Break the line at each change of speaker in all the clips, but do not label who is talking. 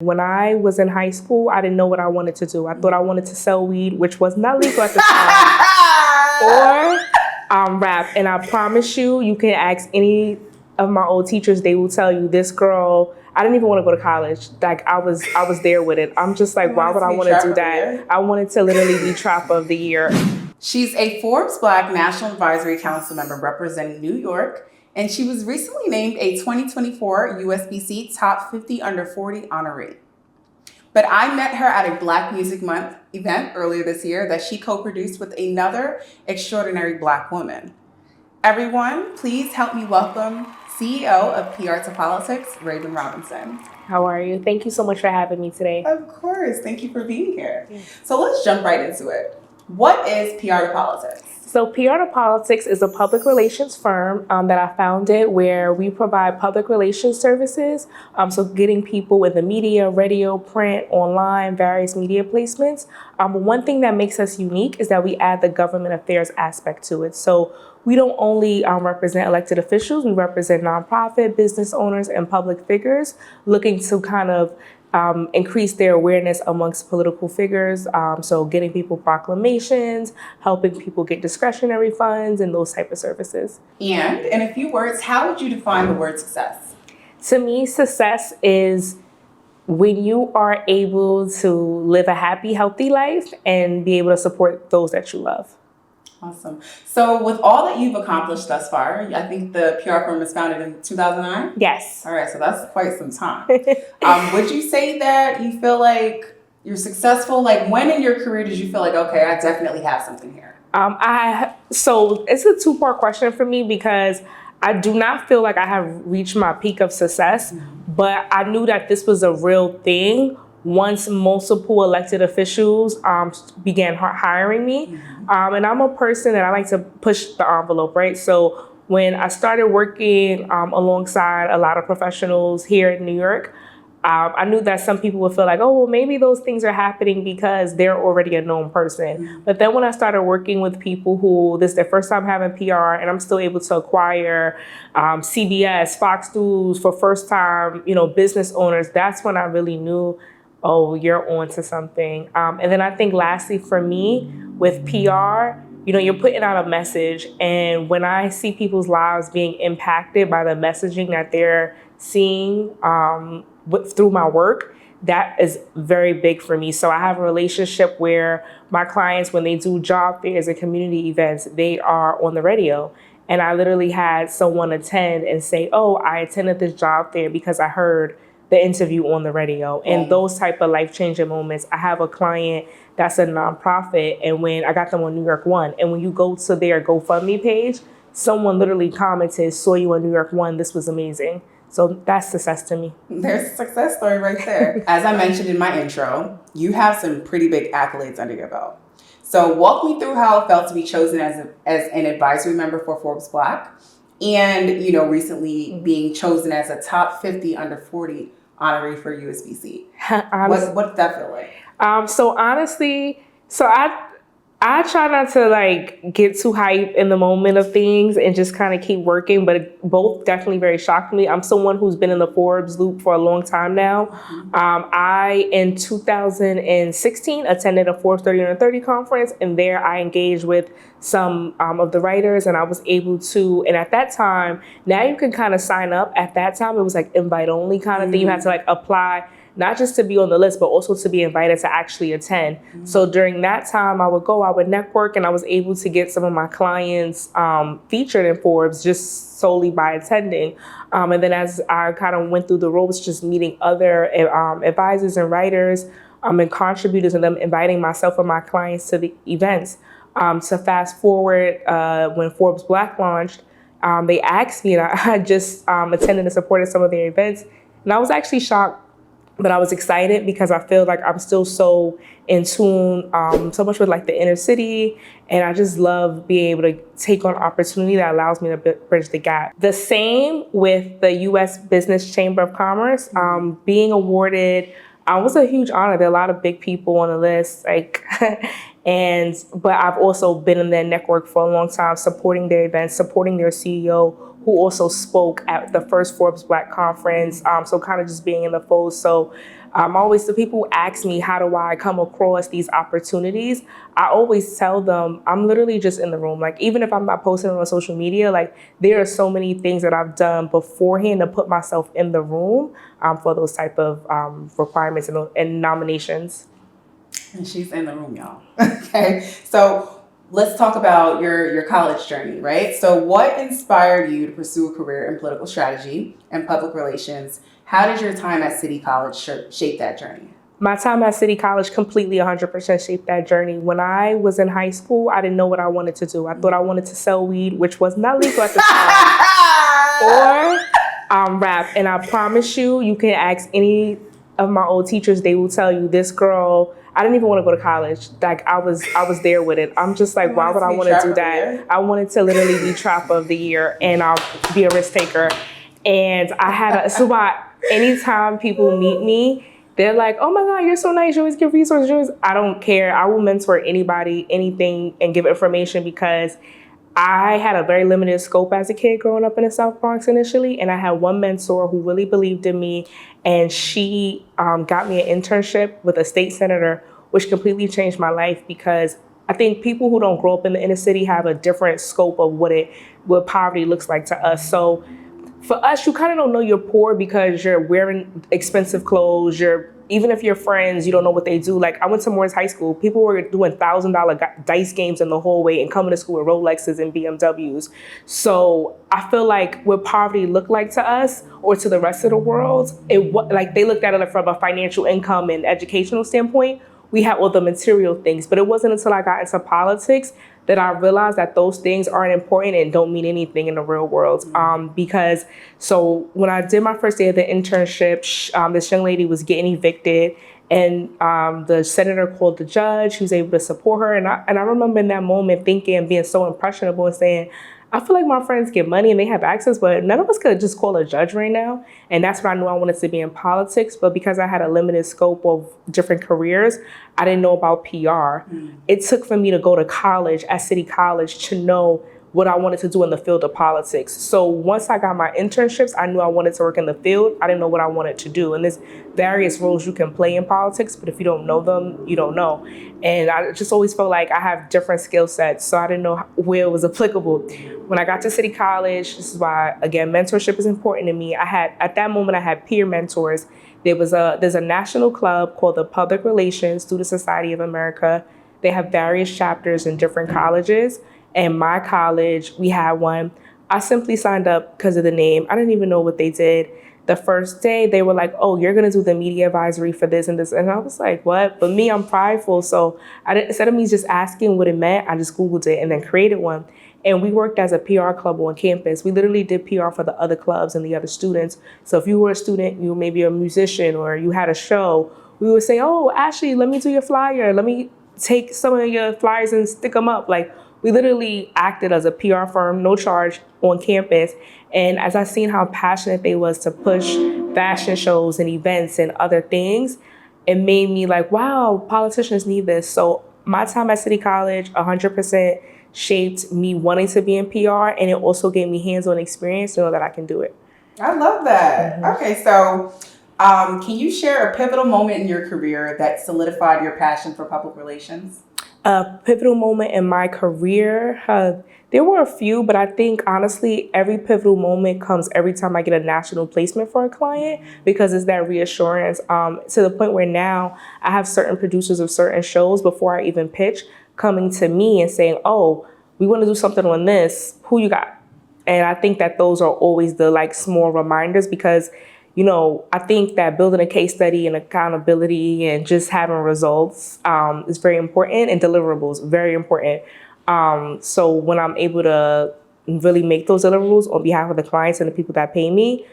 When I was in high school, I didn't know what I wanted to do. I thought I wanted to sell weed, which was not legal at the time, or rap. And I promise you, you can ask any of my old teachers, they will tell you this girl, I didn't even want to go to college. Like I was there with it. I'm just like, why would I want to do that? I wanted to literally be Trap of the Year.
She's a Forbes Black National Advisory Council member representing New York, and she was recently named a 2024 USBC Top 50 Under 40 honoree. But I met her at a Black Music Month event earlier this year that she co-produced with another extraordinary Black woman. Everyone, please help me welcome CEO of PR2Politics, Raven Robinson.
How are you? Thank you so much for having me today.
Of course. Thank you for being here. So let's jump right into it. What is PR2Politics?
So PR2Politics is a public relations firm that I founded where we provide public relations services. So getting people in the media, radio, print, online, various media placements. One thing that makes us unique is that we add the government affairs aspect to it. So we don't only represent elected officials, we represent nonprofit, business owners, and public figures looking to kind of increase their awareness amongst political figures. So getting people proclamations, helping people get discretionary funds, and those type of services.
And in a few words, how would you define the word success?
To me, success is when you are able to live a happy, healthy life and be able to support those that you love.
Awesome. So with all that you've accomplished thus far, I think the PR firm was founded in 2009?
Yes.
All right, so that's quite some time. Would you say that you feel like you're successful? Like when in your career did you feel like, okay, I definitely have something here?
So it's a two-part question for me because I do not feel like I have reached my peak of success, but I knew that this was a real thing once multiple elected officials began hiring me. And I'm a person that I like to push the envelope, right? So when I started working alongside a lot of professionals here in New York, I knew that some people would feel like, oh, well, maybe those things are happening because they're already a known person. But then when I started working with people who this is their first time having PR, and I'm still able to acquire CBS, Fox News for first time, business owners, that's when I really knew, oh, you're on to something. And then I think lastly for me with PR, you're putting out a message. And when I see people's lives being impacted by the messaging that they're seeing through my work, that is very big for me. So I have a relationship where my clients, when they do job fairs and community events, they are on the radio. And I literally had someone attend and say, oh, I attended this job fair because I heard the interview on the radio. And those type of life-changing moments. I have a client that's a nonprofit, and when I got them on New York One, and when you go to their GoFundMe page, someone literally commented, saw you on New York One, this was amazing. So that's success to me.
There's a success story right there. As I mentioned in my intro, you have some pretty big accolades under your belt. So walk me through how it felt to be chosen as an advisory member for Forbes Black, and recently being chosen as a top 50 under 40 honoree for USBC. What did that feel like?
So honestly, I try not to get too hype in the moment of things and just kind of keep working, but both definitely very shocked me. I'm someone who's been in the Forbes loop for a long time now. I, in 2016, attended a Forbes 30 under 30 conference, and there I engaged with some of the writers, and I was able to, and at that time, now you can kind of sign up. At that time, it was invite only kind of thing. You had to apply, not just to be on the list, but also to be invited to actually attend. So during that time, I would network, and I was able to get some of my clients featured in Forbes just solely by attending. And then as I kind of went through the ropes, just meeting other advisors and writers and contributors, and them inviting myself and my clients to the events. To fast forward, when Forbes Black launched, they asked me, and I just attended and supported some of their events. And I was actually shocked, but I was excited because I feel like I'm still so in tune, so much with the inner city. And I just love being able to take on opportunity that allows me to bridge the gap. The same with the U.S. Business Chamber of Commerce. Being awarded was a huge honor. There are a lot of big people on the list, but I've also been in their network for a long time, supporting their events, supporting their CEO, who also spoke at the first Forbes Black conference. So kind of just being in the fold. So Always, the people ask me, how do I come across these opportunities? I always tell them, I'm literally just in the room. Like, even if I'm not posting on social media, like, there are so many things that I've done beforehand to put myself in the room for those type of requirements and nominations.
And she's in the room, y'all. Okay, so let's talk about your college journey, right? So what inspired you to pursue a career in political strategy and public relations? How did your time at City College shape that journey?
My time at City College completely 100% shaped that journey. When I was in high school, I didn't know what I wanted to do. I thought I wanted to sell weed, which was not legal at the time, or rap. And I promise you, you can ask any of my old teachers, they will tell you, this girl, I didn't even want to go to college. Like, I was there with it. I'm just like, why would I want to do that? I wanted to literally be Trapper of the Year, and I'll be a risk taker. And I had anytime people meet me, they're like, oh my God, you're so nice. You always give resources. I don't care. I will mentor anybody, anything, and give information, because I had a very limited scope as a kid growing up in the South Bronx initially. And I had one mentor who really believed in me. And she got me an internship with a state senator, which completely changed my life, because I think people who don't grow up in the inner city have a different scope of what poverty looks like to us. So for us, you kind of don't know you're poor because you're wearing expensive clothes. Even if you're friends, you don't know what they do. Like, I went to Morris High School. People were doing $1,000 dice games in the hallway and coming to school with Rolexes and BMWs. So I feel like what poverty looked like to us or to the rest of the world, like they looked at it from a financial income and educational standpoint. We had all the material things, but it wasn't until I got into politics that I realized that those things aren't important and don't mean anything in the real world. So when I did my first day of the internship, this young lady was getting evicted, and the senator called the judge. He was able to support her. And I remember in that moment thinking and being so impressionable and saying, I feel like my friends get money and they have access, but none of us could just call a judge right now. And that's when I knew I wanted to be in politics. But because I had a limited scope of different careers, I didn't know about PR. It took for me to go to college at City College to know what I wanted to do in the field of politics. So once I got my internships, I knew I wanted to work in the field. I didn't know what I wanted to do. And there's various roles you can play in politics, but if you don't know them, you don't know. And I just always felt like I have different skill sets, so I didn't know where it was applicable. When I got to City College, this is why, again, mentorship is important to me. At that moment, I had peer mentors. There's a national club called the Public Relations Student Society of America. They have various chapters in different colleges. And my college, we had one. I simply signed up because of the name. I didn't even know what they did. The first day, they were like, oh, you're going to do the media advisory for this and this. And I was like, what? But me, I'm prideful. So instead of me just asking what it meant, I just Googled it and then created one. And we worked as a PR club on campus. We literally did PR for the other clubs and the other students. So if you were a student, you were maybe a musician or you had a show, we would say, oh, Ashlee, let me do your flyer. Let me take some of your flyers and stick them up. Like, we literally acted as a PR firm, no charge, on campus. And as I seen how passionate they was to push fashion shows and events and other things, it made me like, wow, politicians need this. So my time at City College 100% shaped me wanting to be in PR, and it also gave me hands-on experience to know that I can do it.
I love that. Okay, so can you share a pivotal moment in your career that solidified your passion for public relations?
A pivotal moment in my career, there were a few, but I think honestly, every pivotal moment comes every time I get a national placement for a client, because it's that reassurance to the point where now I have certain producers of certain shows before I even pitch coming to me and saying, oh, we want to do something on this. Who you got? And I think that those are always the small reminders, because I think that building a case study and accountability and just having results is very important, and deliverables very important. So when I'm able to really make those deliverables on behalf of the clients and the people that pay me,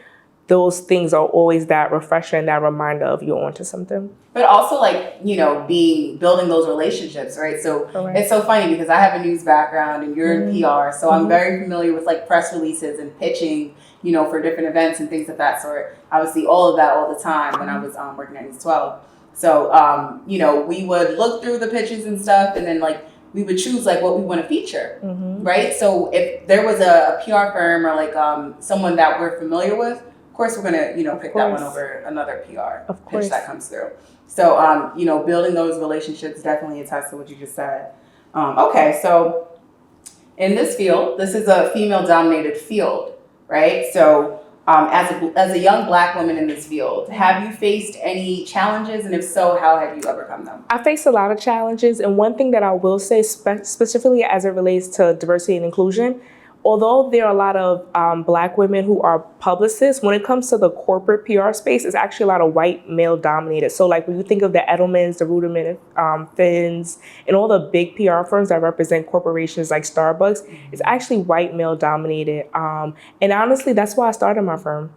those things are always that refresher and that reminder of you're onto something.
But also building those relationships, right? So
Correct.
It's so funny because I have a news background and you're in PR. So I'm very familiar with press releases and pitching, for different events and things of that sort. I would see all of that all the time when I was working at News 12. So, we would look through the pitches and stuff, and then we would choose what we want to feature, right? So if there was a PR firm or someone that we're familiar with, Of course, we're gonna, pick that one over another PR
Of course.
pitch that comes through. So, building those relationships definitely attests to what you just said. Okay, so in this field, this is a female-dominated field, right? So, as a young Black woman in this field, have you faced any challenges, and if so, how have you overcome them?
I faced a lot of challenges, and one thing that I will say specifically as it relates to diversity and inclusion, although there are a lot of Black women who are publicists, when it comes to the corporate PR space, it's actually a lot of white male dominated. So like when you think of the Edelmans, the Ruderman, Finns, and all the big PR firms that represent corporations like Starbucks, it's actually white male dominated. And honestly, that's why I started my firm.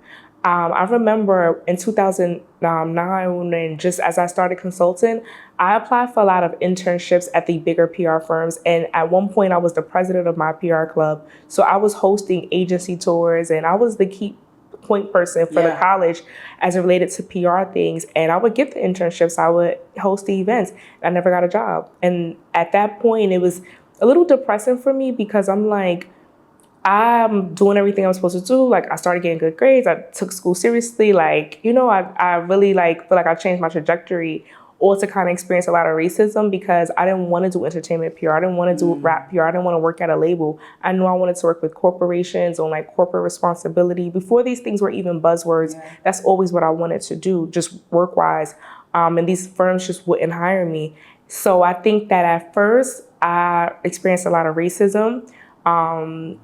I remember in 2009, and just as I started consulting, I applied for a lot of internships at the bigger PR firms. And at one point, I was the president of my PR club. So I was hosting agency tours, and I was the key point person for the college as it related to PR things. And I would get the internships, I would host the events. I never got a job. And at that point, it was a little depressing for me because I'm like, I'm doing everything I'm supposed to do. Like I started getting good grades. I took school seriously. Like, I really feel like I changed my trajectory, or to kind of experience a lot of racism because I didn't want to do entertainment PR. I didn't want to do rap PR. I didn't want to work at a label. I knew I wanted to work with corporations on like corporate responsibility. Before these things were even buzzwords, that's always what I wanted to do, just work-wise. And these firms just wouldn't hire me. So I think that at first I experienced a lot of racism. In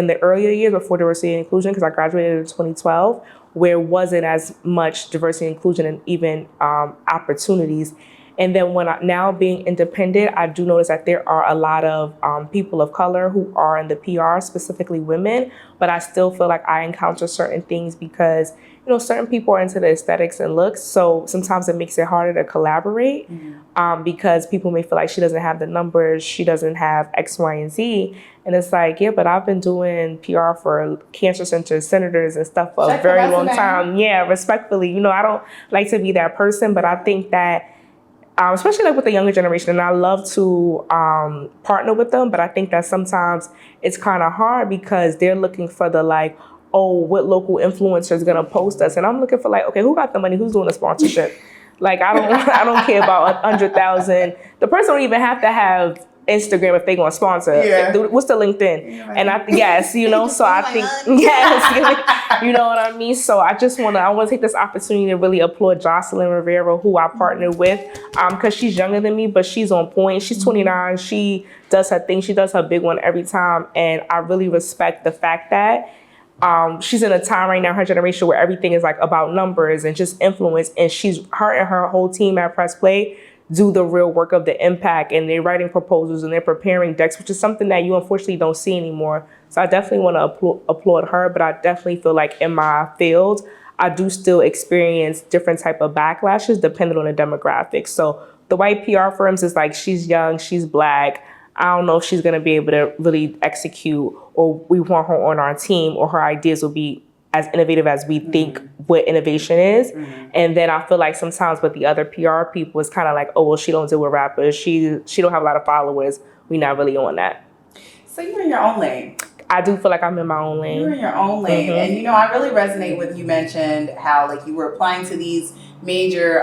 the earlier years before diversity and inclusion, because I graduated in 2012, where wasn't as much diversity and inclusion and even opportunities. And then now being independent, I do notice that there are a lot of people of color who are in the PR, specifically women, but I still feel like I encounter certain things because, certain people are into the aesthetics and looks. So sometimes it makes it harder to collaborate because people may feel like she doesn't have the numbers, she doesn't have X, Y, and Z. And it's like, yeah, but I've been doing PR for cancer centers, senators, and stuff for a very long time. Yeah, respectfully, I don't like to be that person, but I think that especially like with the younger generation, and I love to partner with them, but I think that sometimes it's kind of hard because they're looking for the what local influencer is gonna post us, and I'm looking for okay, who got the money? Who's doing the sponsorship? I don't care about 100,000. The person don't even have to have Instagram if they gonna sponsor. Yeah. What's the LinkedIn? Yeah, and so I think you know what I mean. So I want to take this opportunity to really applaud Jocelyn Rivera, who I partnered with, because she's younger than me, but she's on point. She's 29. She does her thing. She does her big one every time, and I really respect the fact that she's in a time right now, her generation, where everything is about numbers and just influence, and her and her whole team at Press Play do the real work of the impact, and they're writing proposals and they're preparing decks, which is something that you unfortunately don't see anymore. So I definitely want to applaud her, but I definitely feel like in my field, I do still experience different type of backlashes depending on the demographics. So the white PR firms is she's young, she's Black. I don't know if she's going to be able to really execute, or we want her on our team, or her ideas will be as innovative as we think what innovation is. And then I feel like sometimes with the other PR people, it's kind of oh, well, she don't deal with rappers. She don't have a lot of followers. We're not really on that.
So you're in your own lane.
I do feel like I'm in my own lane.
You're in your own lane. And, I really resonate with you mentioned how you were applying to these major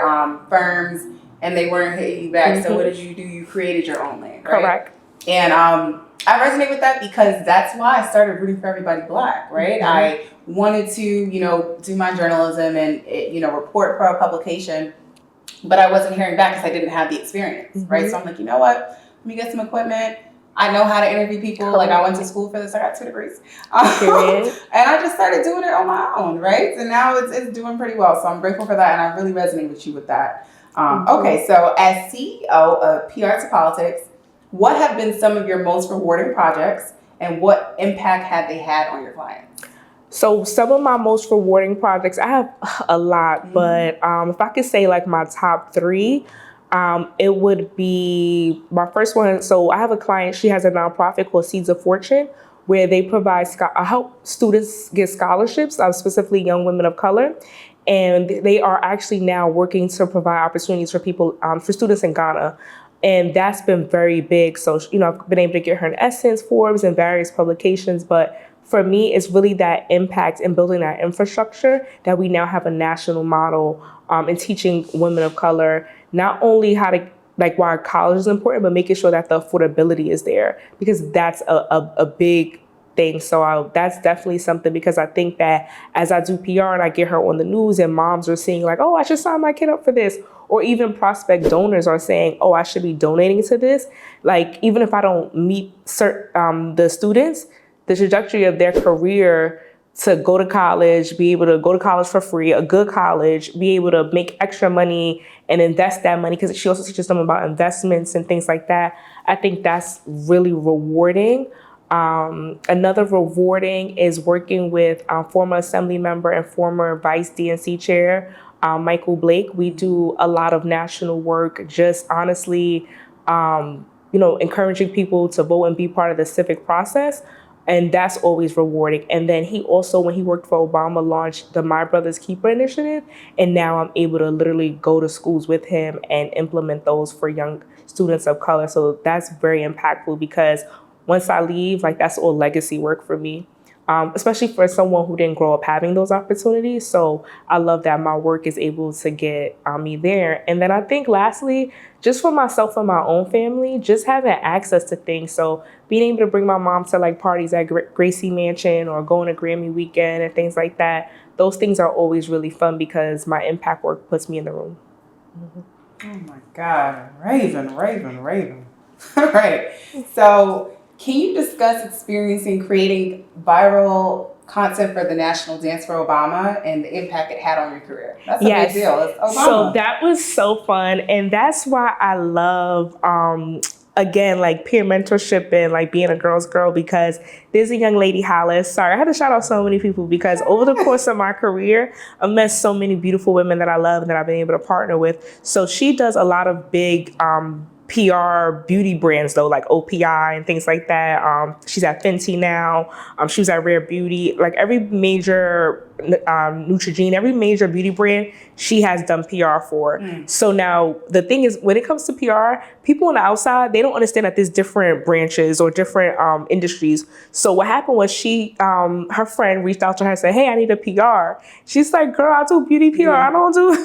firms and they weren't hitting you back. So what did you do? You created your own lane, right? Correct. And I resonate with that because that's why I started rooting for everybody Black, right? I wanted to, do my journalism and, report for a publication, but I wasn't hearing back because I didn't have the experience, right? So I'm like, you know what? Let me get some equipment. I know how to interview people. I went to school for this. I got 2 degrees. And I just started doing it on my own, right? And now it's doing pretty well. So I'm grateful for that. And I really resonate with you with that. Okay, so as CEO of PR2Politics, what have been some of your most rewarding projects and what impact have they had on your clients?
So some of my most rewarding projects, I have a lot, but if I could say my top 3, it would be my first one. So I have a client, she has a nonprofit called Seeds of Fortune, where they provide help students get scholarships, specifically young women of color. And they are actually now working to provide opportunities for people, for students in Ghana. And that's been very big. So, I've been able to get her in Essence, Forbes, and various publications. But for me, it's really that impact in building that infrastructure that we now have a national model in teaching women of color not only how to, like, why college is important, but making sure that the affordability is there, because that's a big thing. So that's definitely something, because I think that as I do PR and I get her on the news and moms are seeing like, oh, I should sign my kid up for this, or even prospect donors are saying, oh, I should be donating to this. Like, even if I don't meet the students, the trajectory of their career to go to college, be able to go to college for free, a good college, be able to make extra money and invest that money, because she also teaches them about investments and things like that. I think that's really rewarding. Another rewarding is working with former assembly member and former vice DNC chair, Michael Blake. We do a lot of national work, just honestly, encouraging people to vote and be part of the civic process. And that's always rewarding. And then he also, when he worked for Obama, launched the My Brother's Keeper initiative. And now I'm able to literally go to schools with him and implement those for young students of color. So that's very impactful, because once I leave, like, that's all legacy work for me, especially for someone who didn't grow up having those opportunities. So I love that my work is able to get me there. And then I think lastly, just for myself and my own family, just having access to things. So being able to bring my mom to like parties at Gracie Mansion or going to Grammy weekend and things like that, those things are always really fun, because my impact work puts me in the room.
Mm-hmm. Oh my God, Raven. All right, so can you discuss experiencing creating viral content for the National Dance for Obama and the impact it had on your career? That's a big deal. It's Obama.
So that was so fun. And that's why I love, again, like peer mentorship and like being a girl's girl, because there's a young lady, Hollis. Sorry, I had to shout out so many people, because over the course of my career, I've met so many beautiful women that I love and that I've been able to partner with. So she does a lot of big PR beauty brands, though, like OPI and things like that. She's at Fenty now. She was at Rare Beauty. Like every major Neutrogena, every major beauty brand, she has done PR for. So now the thing is, when it comes to PR, people on the outside, they don't understand that there's different branches or different industries. So what happened was her friend reached out to her and said, hey, I need a PR. She's like, girl, I do beauty PR. I don't do.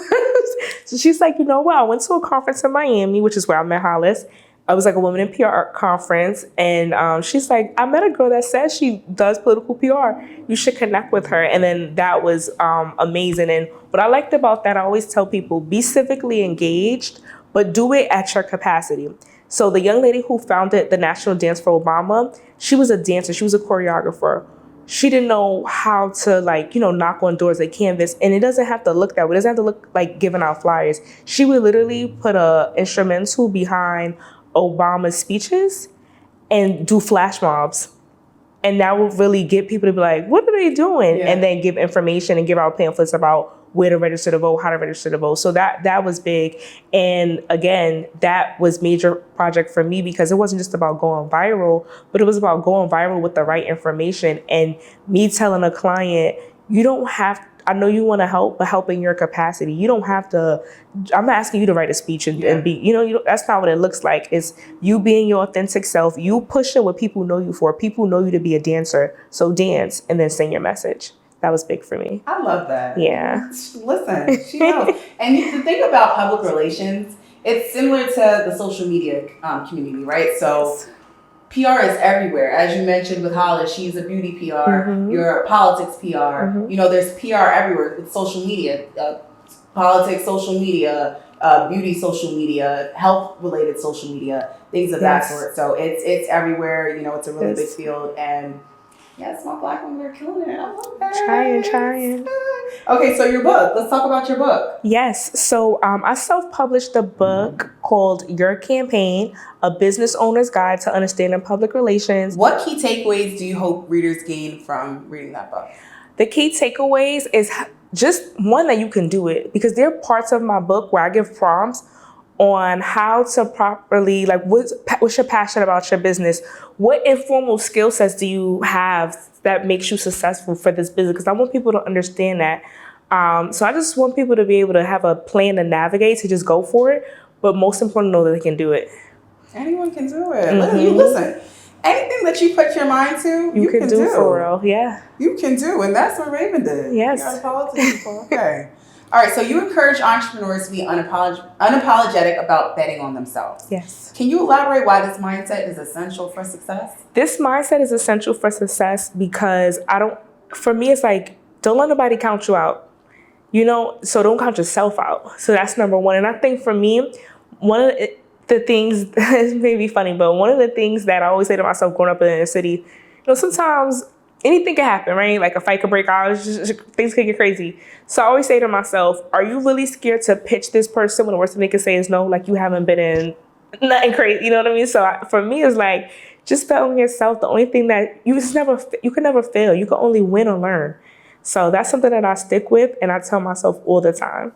So she's like, you know what? I went to a conference in Miami, which is where I met Hollis. I was like a woman in PR conference, and she's like, I met a girl that says she does political PR. You should connect with her. And then that was amazing. And what I liked about that, I always tell people, be civically engaged, but do it at your capacity. So the young lady who founded the National Dance for Obama, she was a dancer. She was a choreographer. She didn't know how to knock on doors, like canvas. And it doesn't have to look that way. It doesn't have to look like giving out flyers. She would literally put a instrumental behind Obama's speeches and do flash mobs. And that would really get people to be like, what are they doing? Yeah. And then give information and give out pamphlets about where to register to vote, how to register to vote. So that was big. And again, that was major project for me, because it wasn't just about going viral, but it was about going viral with the right information. And me telling a client, you don't have, I know you want to help, but help in your capacity. You don't have to, I'm not asking you to write a speech and be, that's not what it looks like. It's you being your authentic self. You pushing what people know you for. People know you to be a dancer. So dance and then sing your message. That was big for me.
I love that.
Yeah.
Listen, she knows. And the thing about public relations, it's similar to the social media community, right? So yes. PR is everywhere. As you mentioned with Hollis, she's a beauty PR, you're a politics PR. There's PR everywhere with social media, politics, social media, beauty, social media, health-related social media, things of that sort. So it's everywhere. It's a really big field. And yes, my Black women are killing it. I love that.
Trying.
Okay, so your book. Let's talk about your book.
Yes. So I self-published a book called Your Campaign, A Business Owner's Guide to Understanding Public Relations.
What key takeaways do you hope readers gain from reading that book?
The key takeaways is just one, that you can do it, because there are parts of my book where I give prompts on how to properly, what's your passion about your business? What informal skill sets do you have that makes you successful for this business? Because I want people to understand that. So I just want people to be able to have a plan to navigate, to just go for it. But most important, know that they can do it.
Anyone can do it. Listen, anything that you put your mind to, you can do.
For real. Yeah.
You can do. And that's what Raven did.
Yes.
You got politics people. Okay. All right. So you encourage entrepreneurs to be unapologetic about betting on themselves.
Yes.
Can you elaborate why this mindset is essential for success?
This mindset is essential for success because for me, it's like, don't let nobody count you out. So don't count yourself out. So that's number one. And I think for me, one of the things, it may be funny, but one of the things that I always say to myself growing up in the city, sometimes anything can happen, right? Like a fight could break out, things could get crazy. So I always say to myself, are you really scared to pitch this person when the worst thing they can say is no? Like you haven't been in nothing crazy, you know what I mean? So for me, it's like, just bet on yourself. The only thing that you can never fail. You can only win or learn. So that's something that I stick with and I tell myself all the time.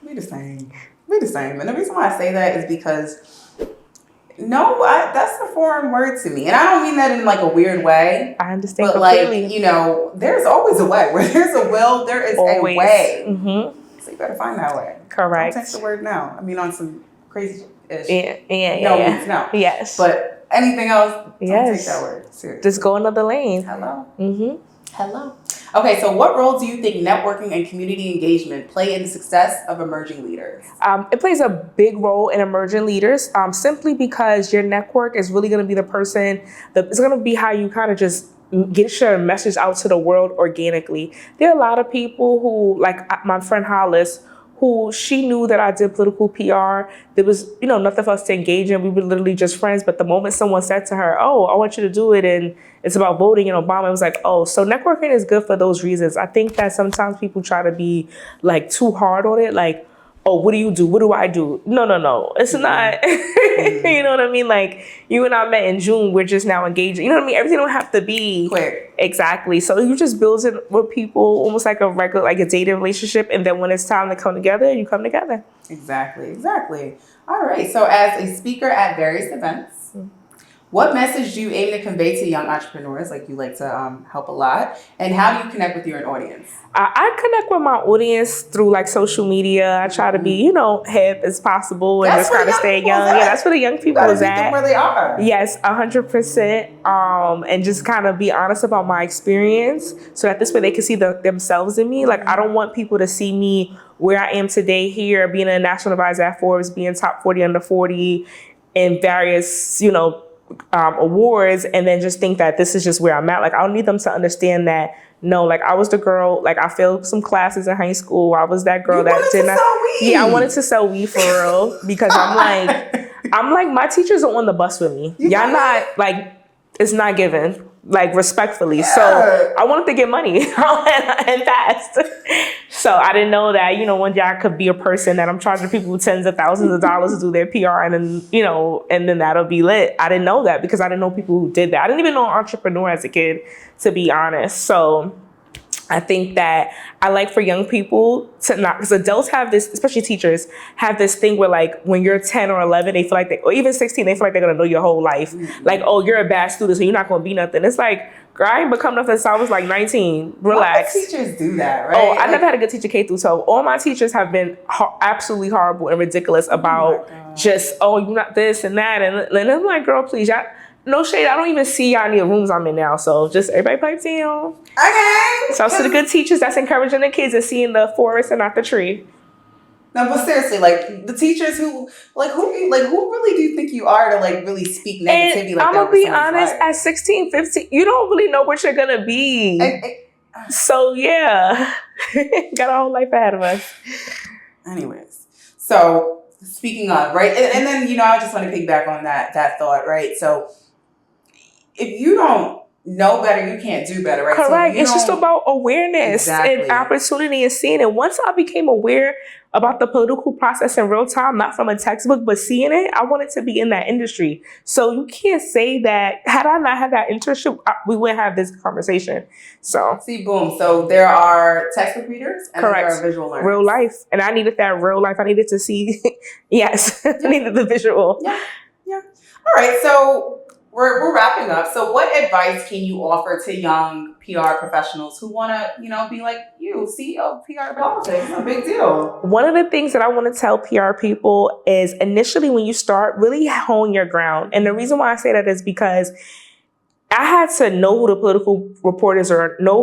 We the same. And the reason why I say that is because that's a foreign word to me. And I don't mean that in like a weird way.
I understand
completely. Like, there's always a way. Where there's a will, there is always a way. Mm-hmm. So you better find that way.
Correct.
Don't take the word no. I mean, on some crazy-ish.
Yeah.
Means no.
Yes.
But anything else, don't take that word seriously.
Just go another lane.
Hello. Mm-hmm. Hello. Okay, so what role do you think networking and community engagement play in the success of emerging leaders?
It plays a big role in emerging leaders, simply because your network is really going to be the person it's going to be how you kind of just get your message out to the world organically. There are a lot of people who, like my friend Hollis, who she knew that I did political PR. There was, nothing for us to engage in. We were literally just friends. But the moment someone said to her, oh, I want you to do it, and it's about voting in Obama, it was like, oh, so networking is good for those reasons. I think that sometimes people try to be like too hard on it. Like, oh, what do you do? What do I do? No. It's not. You know what I mean? Like, you and I met in June. We're just now engaging. You know what I mean? Everything don't have to be
quick.
Exactly. So you just build it with people almost like a regular, like a dating relationship. And then when it's time to come together, you come together.
Exactly. All right. So as a speaker at various events, what message do you aim to convey to young entrepreneurs? Like you like to help a lot. And how do you connect with your audience?
I connect with my audience through like social media. I try to be, hip as possible and just kind of stay young. Yeah, that's where the young people is at.
Where they are.
Yes, 100%. And just kind of be honest about my experience so that this way they can see themselves in me. Like I don't want people to see me where I am today here, being a national advisor at Forbes, being top 40 under 40 in various, awards, and then just think that this is just where I'm at. Like I don't need them to understand that. No, like I was the girl, like I failed some classes in high school. I was that girl that did not. Yeah, I wanted to sell weed for real because I'm like my teachers are on the bus with me. Y'all not like it's not given. Like respectfully. Yeah. So I wanted to get money and fast. So I didn't know that, one day I could be a person that I'm charging people tens of thousands of dollars to do their PR and then, and then that'll be lit. I didn't know that because I didn't know people who did that. I didn't even know an entrepreneur as a kid, to be honest. So I think that I like for young people to not, because adults have this, especially teachers, have this thing where like when you're 10 or 11, they feel like or even 16, they feel like they're going to know your whole life. Mm-hmm. Like, oh, you're a bad student, so you're not going to be nothing. It's like, girl, I ain't become nothing since I was like 19. Relax.
Why teachers do that, right?
Oh, I never had a good teacher K through 12. All my teachers have been absolutely horrible and ridiculous about just, oh, you're not this and that. And I'm like, girl, please, y'all. No shade, I don't even see y'all in the rooms I'm in now. So just everybody pipe down.
Okay.
So to the good teachers that's encouraging the kids and seeing the forest and not the tree.
No, but seriously, like the teachers who really do you think you are to like really speak negativity
and
like
I'm
that?
I'm gonna be honest, at 16, 15, you don't really know what you're gonna be. So yeah, got a whole life ahead of us.
Anyways, so speaking of, right, and then I just want to piggyback on that thought, right? So if you don't know better, you can't do better, right?
Correct. So it's just about awareness and opportunity and seeing it. Once I became aware about the political process in real time, not from a textbook, but seeing it, I wanted to be in that industry. So you can't say that had I not had that internship, we wouldn't have this conversation. So
see, boom. So there are textbook readers and there are visual learners.
Real life. And I needed that real life. I needed to see, yes, I needed the visual.
Yeah. All right. So we're wrapping up. So what advice can you offer to young PR professionals who want to, be like you, CEO of PR2Politics? A big deal.
One of the things that I want to tell PR people is initially when you start, really hone your ground. And the reason why I say that is because I had to know who the political reporters are, know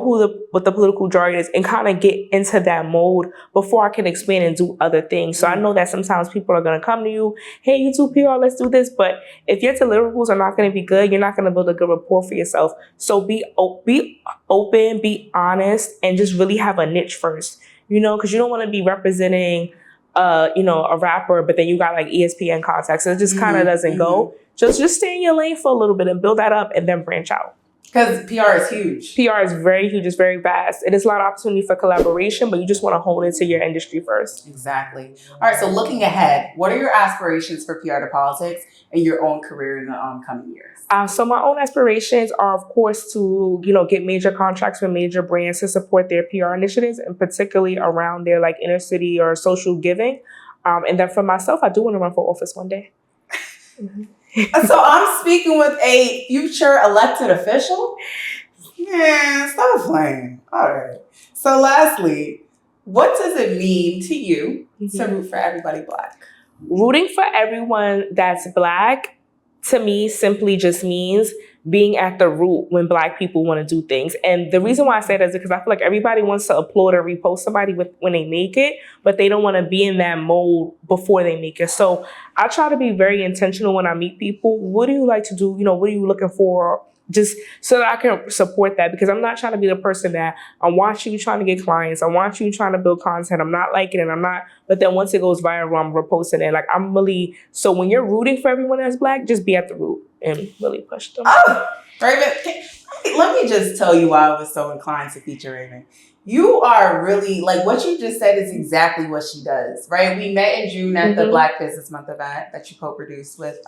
what the political jargon is, and kind of get into that mode before I can expand and do other things. So I know that sometimes people are going to come to you, hey, you do PR, let's do this. But if your deliverables are not going to be good, you're not going to build a good rapport for yourself. So be open, be honest, and just really have a niche first, because you don't want to be representing a rapper, but then you got like ESPN contacts. So it just kind of doesn't go. Just stay in your lane for a little bit and build that up and then branch out.
Because PR is huge.
PR is very huge. It's very vast. It is a lot of opportunity for collaboration, but you just want to hone into your industry first.
Exactly. All right. So looking ahead, what are your aspirations for PR2Politics and your own career in the coming years?
So my own aspirations are, of course, to get major contracts with major brands to support their PR initiatives, and particularly around their like inner city or social giving. And then for myself, I do want to run for office one day.
So I'm speaking with a future elected official? Yeah, stop playing. All right. So lastly, what does it mean to you to root for everybody Black?
Rooting for everyone that's Black, to me, simply just means being at the root when Black people want to do things. And the reason why I say that is because I feel like everybody wants to applaud or repost somebody when they make it, but they don't want to be in that mode before they make it. So I try to be very intentional when I meet people. What do you like to do? What are you looking for? Just so that I can support that, because I'm not trying to be the person that I want you trying to get clients. I want you trying to build content. I'm not liking it. But then once it goes viral, I'm reposting it. Like so when you're rooting for everyone that's Black, just be at the root and really push them.
Oh, Raven, let me just tell you why I was so inclined to feature Raven. You are really, like what you just said is exactly what she does, right? We met in June at the Black Business Month event that you co-produced with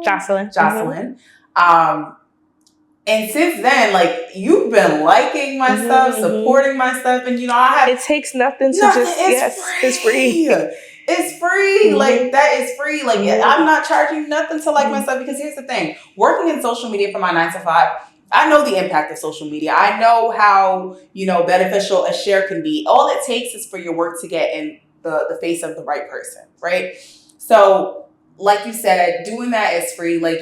Jocelyn.
And since then, like, you've been liking my stuff, supporting my stuff, and
it takes nothing to it's free.
It's free. Like, that is free. Like, I'm not charging nothing to like my stuff, because here's the thing. Working in social media for my 9 to 5, I know the impact of social media. I know how, beneficial a share can be. All it takes is for your work to get in the face of the right person, right? So, like you said, doing that is free. Like,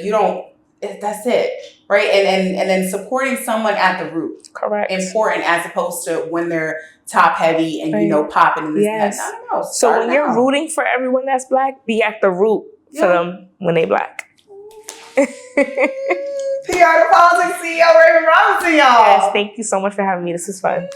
that's it, right? And then supporting someone at the root.
Correct.
Important, as opposed to when they're top heavy and, popping in this and that. I don't know.
So when you're rooting for everyone that's Black, be at the root for them when they Black.
PR2Politics CEO Raven Robinson, y'all.
Yes, thank you so much for having me. This is fun.